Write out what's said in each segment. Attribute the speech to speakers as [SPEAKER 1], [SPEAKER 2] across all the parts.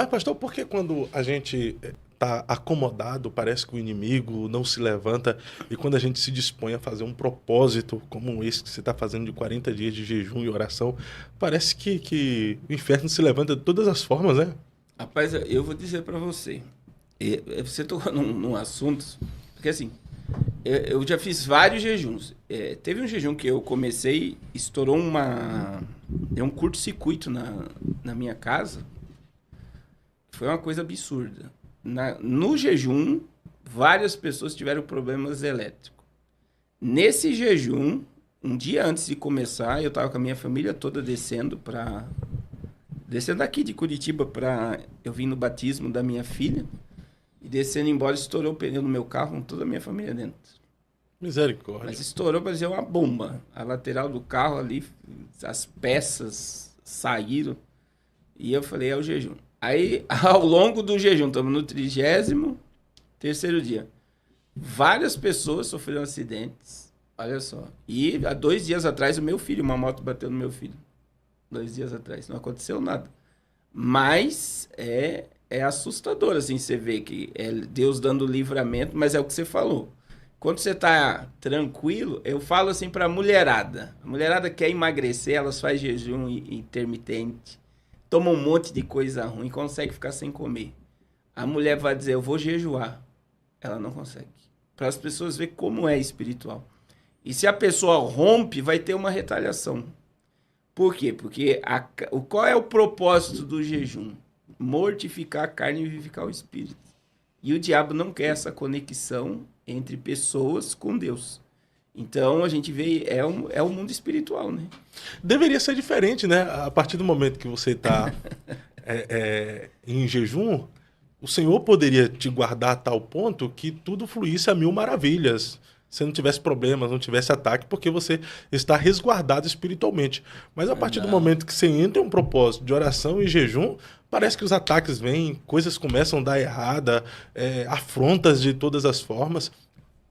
[SPEAKER 1] Mas, pastor, por que quando a gente está acomodado, parece que o inimigo não se levanta, e quando a gente se dispõe a fazer um propósito como esse que você está fazendo de 40 dias de jejum e oração, parece que o inferno se levanta de todas as formas, né?
[SPEAKER 2] Rapaz, eu vou dizer para você. Você tocou num assunto, porque assim, eu já fiz vários jejuns. Teve um jejum que eu comecei, estourou deu um curto-circuito na minha casa. Foi uma coisa absurda. No jejum, várias pessoas tiveram problemas elétricos. Nesse jejum, um dia antes de começar, eu estava com a minha família toda descendo aqui de Curitiba para eu vim no batismo da minha filha. E descendo embora, estourou o pneu no meu carro com toda a minha família dentro.
[SPEAKER 1] Misericórdia.
[SPEAKER 2] Mas estourou, parecia uma bomba. A lateral do carro ali, as peças saíram. E eu falei, é o jejum. Aí, ao longo do jejum, estamos no 33º dia. Várias pessoas sofreram acidentes. Olha só. E há 2 dias atrás, uma moto bateu no meu filho. 2 dias atrás. Não aconteceu nada. Mas é assustador, assim, você vê que é Deus dando livramento, mas é o que você falou. Quando você tá tranquilo, eu falo assim pra mulherada. A mulherada quer emagrecer, elas fazem jejum intermitente, toma um monte de coisa ruim, consegue ficar sem comer. A mulher vai dizer, eu vou jejuar. Ela não consegue. Para as pessoas verem como é espiritual. E se a pessoa rompe, vai ter uma retaliação. Por quê? Porque qual é o propósito do jejum? Mortificar a carne e vivificar o espírito. E o diabo não quer essa conexão entre pessoas com Deus. Então, a gente vê, é o mundo espiritual, né?
[SPEAKER 1] Deveria ser diferente, né? A partir do momento que você está em jejum, o Senhor poderia te guardar a tal ponto que tudo fluísse a mil maravilhas. Você não tivesse problemas, não tivesse ataque, porque você está resguardado espiritualmente. Mas a partir do momento que você entra em um propósito de oração e jejum, parece que os ataques vêm, coisas começam a dar errada, afrontas de todas as formas.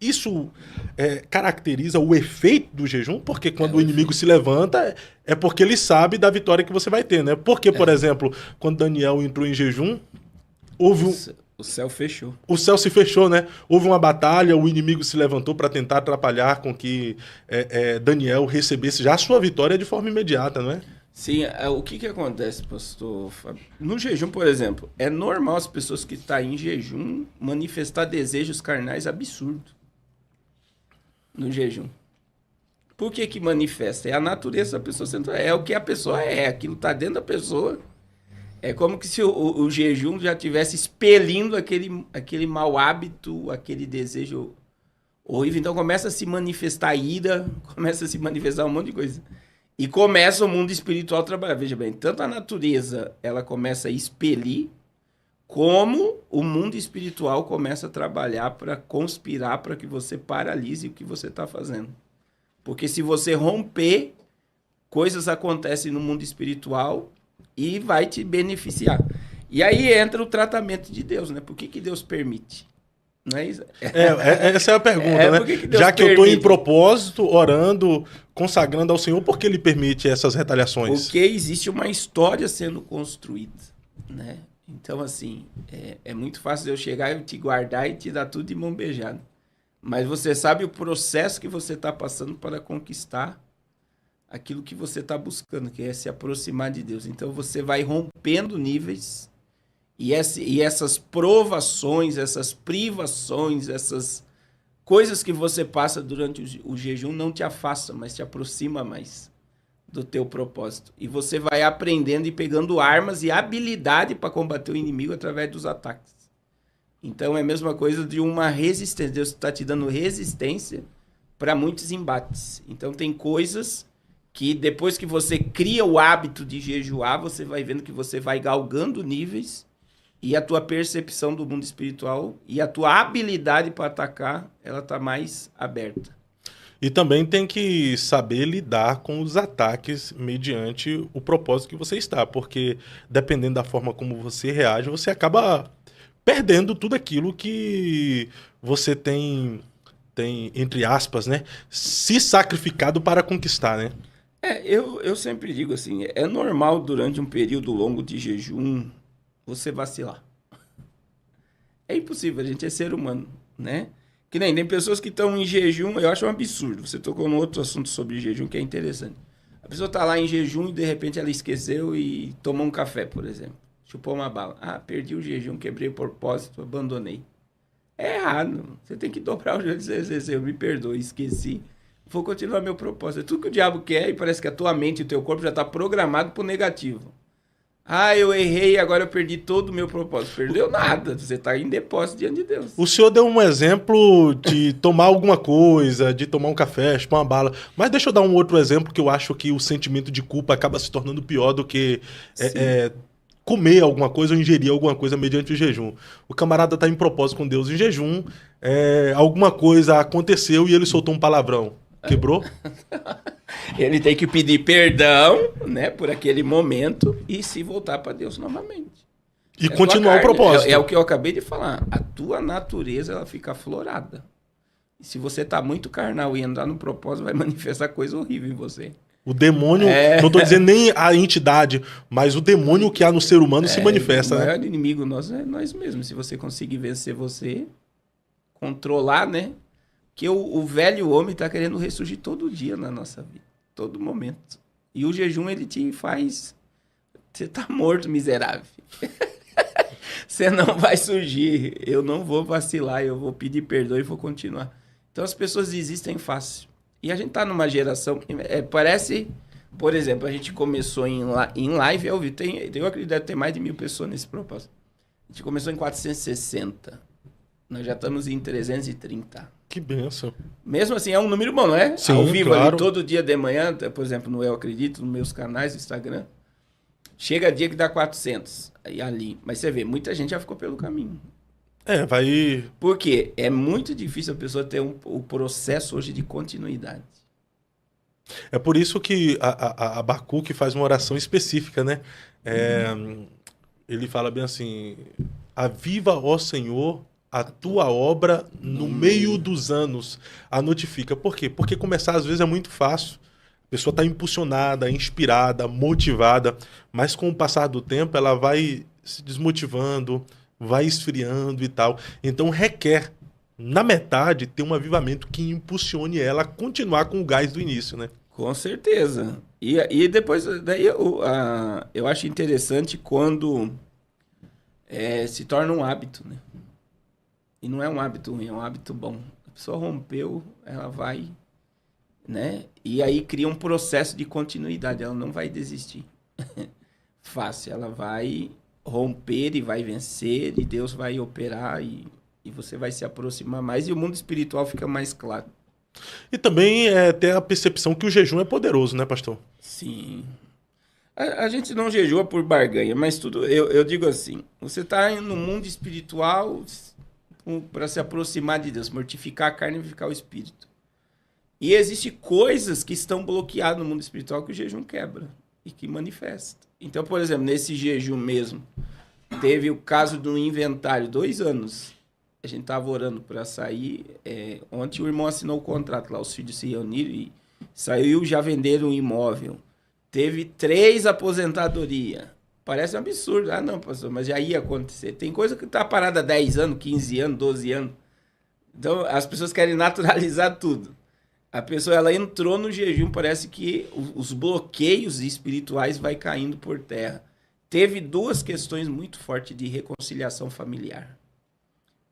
[SPEAKER 1] Isso caracteriza o efeito do jejum, porque quando o inimigo se levanta, é porque ele sabe da vitória que você vai ter, né? Porque, por exemplo, quando Daniel entrou em jejum,
[SPEAKER 2] O céu fechou.
[SPEAKER 1] O céu se fechou, né? Houve uma batalha, o inimigo se levantou para tentar atrapalhar com que Daniel recebesse já a sua vitória de forma imediata, não é?
[SPEAKER 2] Sim, o que acontece, pastor Fábio? No jejum, por exemplo, é normal as pessoas que estão em jejum manifestar desejos carnais absurdos. No jejum. Por que manifesta? É a natureza da pessoa central. É o que a pessoa é. Aquilo está dentro da pessoa. É como que se o jejum já estivesse expelindo aquele mau hábito, aquele desejo horrível. Então começa a se manifestar ira, começa a se manifestar um monte de coisa. E começa o mundo espiritual a trabalhar. Veja bem, tanto a natureza ela começa a expelir, como o mundo espiritual começa a trabalhar para conspirar para que você paralise o que você está fazendo. Porque se você romper, coisas acontecem no mundo espiritual e vai te beneficiar. E aí entra o tratamento de Deus, né? Por que Deus permite? Não é isso?
[SPEAKER 1] Essa é a pergunta, né? Já que eu estou em propósito, orando, consagrando ao Senhor, por que Ele permite essas retaliações?
[SPEAKER 2] Porque existe uma história sendo construída, né? Então, assim, é muito fácil eu chegar e te guardar e te dar tudo de mão beijada. Mas você sabe o processo que você está passando para conquistar aquilo que você está buscando, que é se aproximar de Deus. Então, você vai rompendo níveis e essas provações, essas privações, essas coisas que você passa durante o jejum não te afastam, mas te aproxima mais do teu propósito. E você vai aprendendo e pegando armas e habilidade para combater o inimigo através dos ataques. Então é a mesma coisa de uma resistência. Deus está te dando resistência para muitos embates. Então tem coisas que depois que você cria o hábito de jejuar, você vai vendo que você vai galgando níveis e a tua percepção do mundo espiritual e a tua habilidade para atacar, ela está mais aberta.
[SPEAKER 1] E também tem que saber lidar com os ataques mediante o propósito que você está, porque dependendo da forma como você reage, você acaba perdendo tudo aquilo que você tem entre aspas, né, se sacrificado para conquistar, né?
[SPEAKER 2] Eu sempre digo assim, é normal durante um período longo de jejum, você vacilar. É impossível, a gente é ser humano, né? Que nem tem pessoas que estão em jejum, eu acho um absurdo. Você tocou num outro assunto sobre jejum que é interessante. A pessoa está lá em jejum e de repente ela esqueceu e tomou um café, por exemplo. Chupou uma bala. Ah, perdi o jejum, quebrei o propósito, abandonei. É errado. Você tem que dobrar o joelho e dizer, eu me perdoe, esqueci. Vou continuar meu propósito. É tudo que o diabo quer e parece que a tua mente e o teu corpo já está programado para o negativo. Ah, eu errei, agora eu perdi todo o meu propósito. Perdeu nada, você está em depósito diante de Deus.
[SPEAKER 1] O senhor deu um exemplo de tomar alguma coisa, de tomar um café, chupar uma bala. Mas deixa eu dar um outro exemplo que eu acho que o sentimento de culpa acaba se tornando pior do que comer alguma coisa ou ingerir alguma coisa mediante o jejum. O camarada está em propósito com Deus em jejum, alguma coisa aconteceu e ele soltou um palavrão. Quebrou?
[SPEAKER 2] Ele tem que pedir perdão, né, por aquele momento e se voltar para Deus novamente.
[SPEAKER 1] E continuar o propósito.
[SPEAKER 2] É o que eu acabei de falar. A tua natureza, ela fica aflorada. E se você tá muito carnal e andar no propósito, vai manifestar coisa horrível em você.
[SPEAKER 1] O demônio, não estou dizendo nem a entidade, mas o demônio que há no ser humano se manifesta.
[SPEAKER 2] O maior inimigo nosso é nós mesmos. Se você conseguir vencer você, controlar, né? Que o velho homem está querendo ressurgir todo dia na nossa vida, todo momento. E o jejum, ele te faz... Você tá morto, miserável. Você não vai surgir. Eu não vou vacilar, eu vou pedir perdão e vou continuar. Então as pessoas desistem fácil. E a gente tá numa geração... parece... Por exemplo, a gente começou em live ao vivo. Eu acredito que ter mais de 1.000 pessoas nesse propósito. A gente começou em 460. Nós já estamos em 330.
[SPEAKER 1] Que benção.
[SPEAKER 2] Mesmo assim, é um número bom, não é?
[SPEAKER 1] Sim,
[SPEAKER 2] ao vivo,
[SPEAKER 1] claro.
[SPEAKER 2] ali, todo dia de manhã, por exemplo, no Eu Acredito, nos meus canais do Instagram, chega dia que dá 400 aí ali. Mas você vê, muita gente já ficou pelo caminho.
[SPEAKER 1] Vai...
[SPEAKER 2] Por quê? É muito difícil a pessoa ter o processo hoje de continuidade.
[SPEAKER 1] É por isso que a Abacuque faz uma oração específica, né? Ele fala bem assim, aviva, ó Senhor, a tua obra no meio dos anos, a notifica. Por quê? Porque começar às vezes é muito fácil. A pessoa está impulsionada, inspirada, motivada, mas com o passar do tempo ela vai se desmotivando, vai esfriando e tal. Então requer, na metade, ter um avivamento que impulsione ela a continuar com o gás do início, né?
[SPEAKER 2] Com certeza. E depois, daí eu acho interessante quando se torna um hábito, né? E não é um hábito ruim, é um hábito bom. A pessoa rompeu, ela vai, né? E aí cria um processo de continuidade, ela não vai desistir. Fácil, ela vai romper e vai vencer, e Deus vai operar, e você vai se aproximar mais, e o mundo espiritual fica mais claro.
[SPEAKER 1] E também ter a percepção que o jejum é poderoso, né, pastor?
[SPEAKER 2] Sim. A gente não jejua por barganha, mas tudo, eu digo assim, você está no mundo espiritual para se aproximar de Deus, mortificar a carne e vivificar o espírito. E existem coisas que estão bloqueadas no mundo espiritual que o jejum quebra e que manifesta. Então, por exemplo, nesse jejum mesmo, teve o caso do inventário, 2 anos. A gente estava orando para sair. Ontem o irmão assinou o contrato lá, os filhos se reuniram e saiu, já venderam um imóvel. Teve 3 aposentadorias. Parece um absurdo. Ah, não, pastor, mas já ia acontecer. Tem coisa que está parada há 10 anos, 15 anos, 12 anos. Então, as pessoas querem naturalizar tudo. A pessoa, ela entrou no jejum, parece que os bloqueios espirituais vai caindo por terra. Teve 2 questões muito fortes de reconciliação familiar.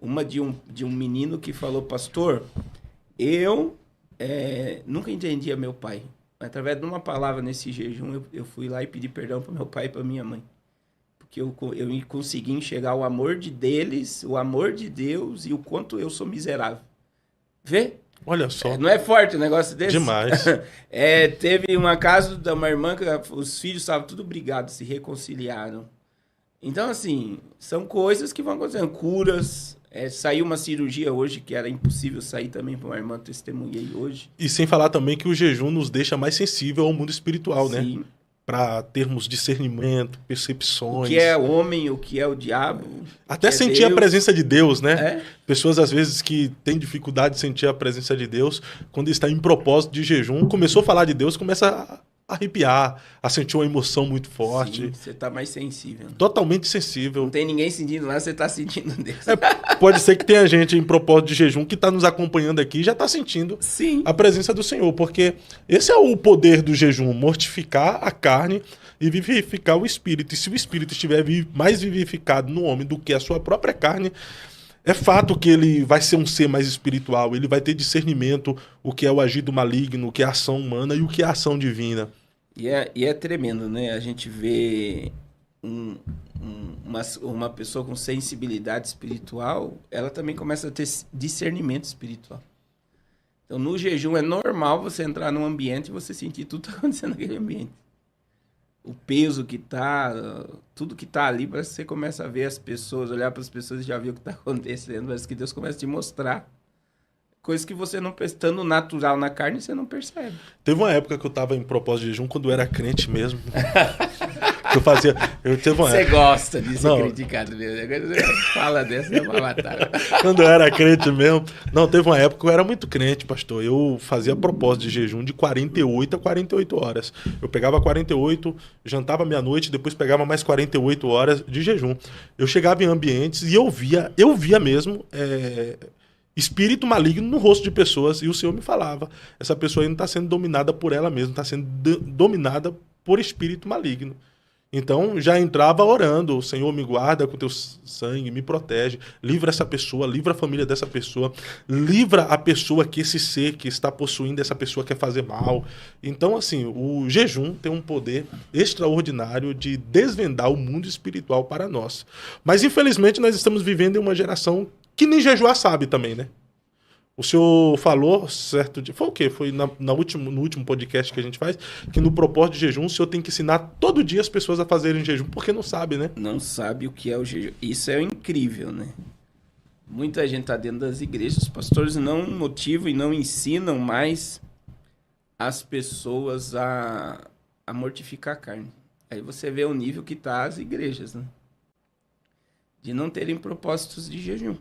[SPEAKER 2] Uma de um menino que falou, pastor, eu nunca entendia meu pai. Através de uma palavra nesse jejum, eu fui lá e pedi perdão para meu pai e para minha mãe. Porque eu consegui enxergar o amor deles, o amor de Deus e o quanto eu sou miserável. Vê?
[SPEAKER 1] Olha só.
[SPEAKER 2] Não é forte o negócio desse?
[SPEAKER 1] Demais.
[SPEAKER 2] Teve uma casa de uma irmã que os filhos estavam tudo brigados, se reconciliaram. Então, assim, são coisas que vão acontecendo. Curas. Saiu uma cirurgia hoje que era impossível sair também para uma irmã, testemunhei hoje.
[SPEAKER 1] E sem falar também que o jejum nos deixa mais sensível ao mundo espiritual,
[SPEAKER 2] Sim.
[SPEAKER 1] né? Para termos discernimento, percepções.
[SPEAKER 2] O que é homem, o que é o diabo.
[SPEAKER 1] Até sentir
[SPEAKER 2] Deus.
[SPEAKER 1] a presença de Deus, né? Pessoas, às vezes, que têm dificuldade de sentir a presença de Deus, quando está em propósito de jejum, começou a falar de Deus, começa arrepiar, a sentir uma emoção muito forte.
[SPEAKER 2] Sim, você tá mais sensível. Né?
[SPEAKER 1] Totalmente sensível.
[SPEAKER 2] Não tem ninguém sentindo lá, você tá sentindo Deus.
[SPEAKER 1] Pode ser que tenha gente em propósito de jejum que está nos acompanhando aqui e já está sentindo
[SPEAKER 2] Sim.
[SPEAKER 1] a presença do Senhor, porque esse é o poder do jejum, mortificar a carne e vivificar o espírito. E se o espírito estiver mais vivificado no homem do que a sua própria carne, é fato que ele vai ser um ser mais espiritual, ele vai ter discernimento o que é o agir do maligno, o que é a ação humana e o que é a ação divina.
[SPEAKER 2] E é tremendo, né? A gente vê uma pessoa com sensibilidade espiritual, ela também começa a ter discernimento espiritual. Então, no jejum, é normal você entrar num ambiente e você sentir tudo que está acontecendo naquele ambiente. O peso que tá, tudo que tá ali, parece que você começa a ver as pessoas, olhar para as pessoas e já ver o que está acontecendo. Parece que Deus começa a te mostrar coisas que você não, estando natural na carne, você não percebe.
[SPEAKER 1] Teve uma época que eu estava em propósito de jejum, quando eu era crente mesmo.
[SPEAKER 2] Você gosta de ser criticado mesmo. Agora você fala dessa, é uma batalha.
[SPEAKER 1] Quando eu era crente mesmo. Não, teve uma época que eu era muito crente, pastor. Eu fazia propósito de jejum de 48 a 48 horas. Eu pegava 48, jantava meia-noite, depois pegava mais 48 horas de jejum. Eu chegava em ambientes e eu via mesmo espírito maligno no rosto de pessoas, e o Senhor me falava, essa pessoa aí não está sendo dominada por ela mesma, está sendo dominada por espírito maligno. Então já entrava orando, o Senhor me guarda com teu sangue, me protege, livra essa pessoa, livra a família dessa pessoa, livra a pessoa que esse ser que está possuindo essa pessoa quer fazer mal. Então assim, o jejum tem um poder extraordinário de desvendar o mundo espiritual para nós. Mas infelizmente nós estamos vivendo em uma geração que nem jejuar sabe também, né? O senhor falou, certo dia, foi o quê? Foi no último podcast que a gente faz, que no propósito de jejum o senhor tem que ensinar todo dia as pessoas a fazerem jejum, porque não sabe, né?
[SPEAKER 2] Não sabe o que é o jejum. Isso é incrível, né? Muita gente está dentro das igrejas, os pastores não motivam e não ensinam mais as pessoas a mortificar a carne. Aí você vê o nível que tá as igrejas, né? De não terem propósitos de jejum.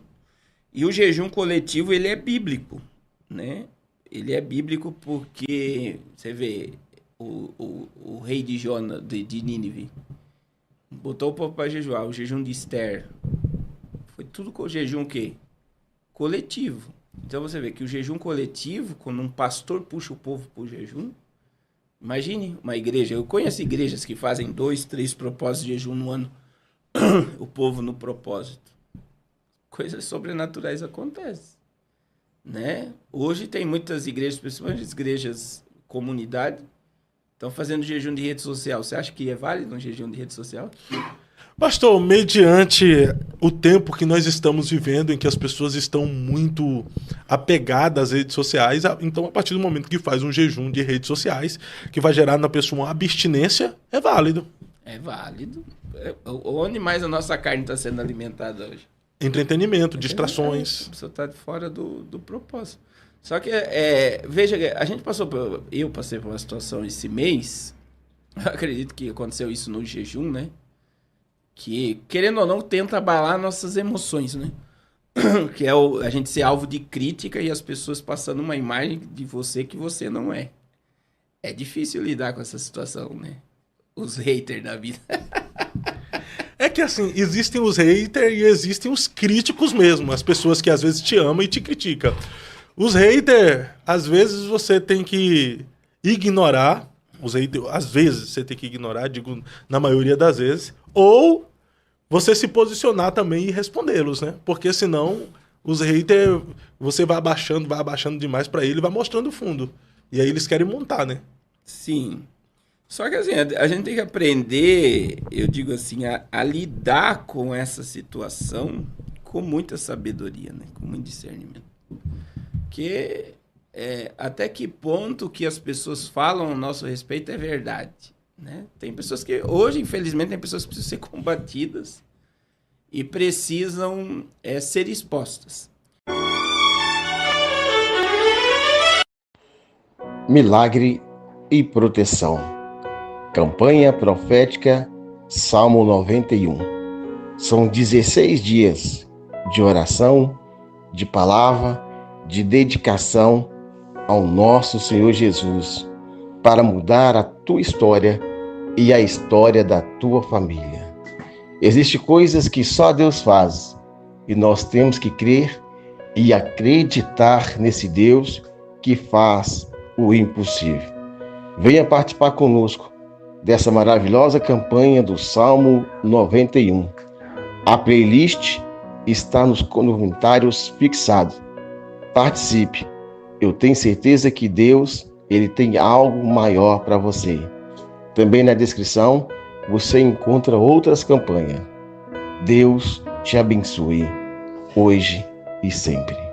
[SPEAKER 2] E o jejum coletivo, ele é bíblico, né? Ele é bíblico porque, você vê, o rei de Jonas, de Nínive, botou o povo para jejuar. O jejum de Esther, foi tudo com o jejum o quê? Coletivo. Então você vê que o jejum coletivo, quando um pastor puxa o povo para o jejum, imagine uma igreja, eu conheço igrejas que fazem 2, 3 propósitos de jejum no ano, o povo no propósito. Coisas sobrenaturais acontecem, né? Hoje tem muitas igrejas, principalmente as igrejas comunidade, estão fazendo jejum de rede social. Você acha que é válido um jejum de rede social?
[SPEAKER 1] Pastor, mediante o tempo que nós estamos vivendo, em que as pessoas estão muito apegadas às redes sociais, então a partir do momento que faz um jejum de redes sociais, que vai gerar na pessoa uma abstinência, é válido.
[SPEAKER 2] É válido. Onde mais a nossa carne está sendo alimentada hoje?
[SPEAKER 1] Entretenimento, distrações.
[SPEAKER 2] A pessoa está fora do propósito. Só que, veja, a gente eu passei por uma situação esse mês, eu acredito que aconteceu isso no jejum, né? Que, querendo ou não, tenta abalar nossas emoções, né? Que é a gente ser alvo de crítica e as pessoas passando uma imagem de você que você não é. É difícil lidar com essa situação, né? Os haters da vida.
[SPEAKER 1] É que assim, existem os haters e existem os críticos mesmo. As pessoas que às vezes te amam e te criticam. Os haters, às vezes você tem que ignorar. Os haters, às vezes você tem que ignorar, digo na maioria das vezes. Ou você se posicionar também e respondê-los, né? Porque senão os haters, você vai abaixando demais pra ele e vai mostrando o fundo. E aí eles querem montar, né?
[SPEAKER 2] Sim. Só que assim, a gente tem que aprender, eu digo assim, a lidar com essa situação com muita sabedoria, né? Com muito discernimento. Porque até que ponto que as pessoas falam a nosso respeito é verdade, né? Tem pessoas que, hoje, infelizmente, tem pessoas que precisam ser combatidas e precisam ser expostas.
[SPEAKER 3] Milagre e proteção. Campanha profética, Salmo 91. São 16 dias de oração, de palavra, de dedicação ao nosso Senhor Jesus, para mudar a tua história e a história da tua família. Existem coisas que só Deus faz e nós temos que crer e acreditar nesse Deus que faz o impossível. Venha participar conosco dessa maravilhosa campanha do Salmo 91. A playlist está nos comentários fixados. Participe. Eu tenho certeza que Deus, Ele tem algo maior para você. Também na descrição você encontra outras campanhas. Deus te abençoe, hoje e sempre.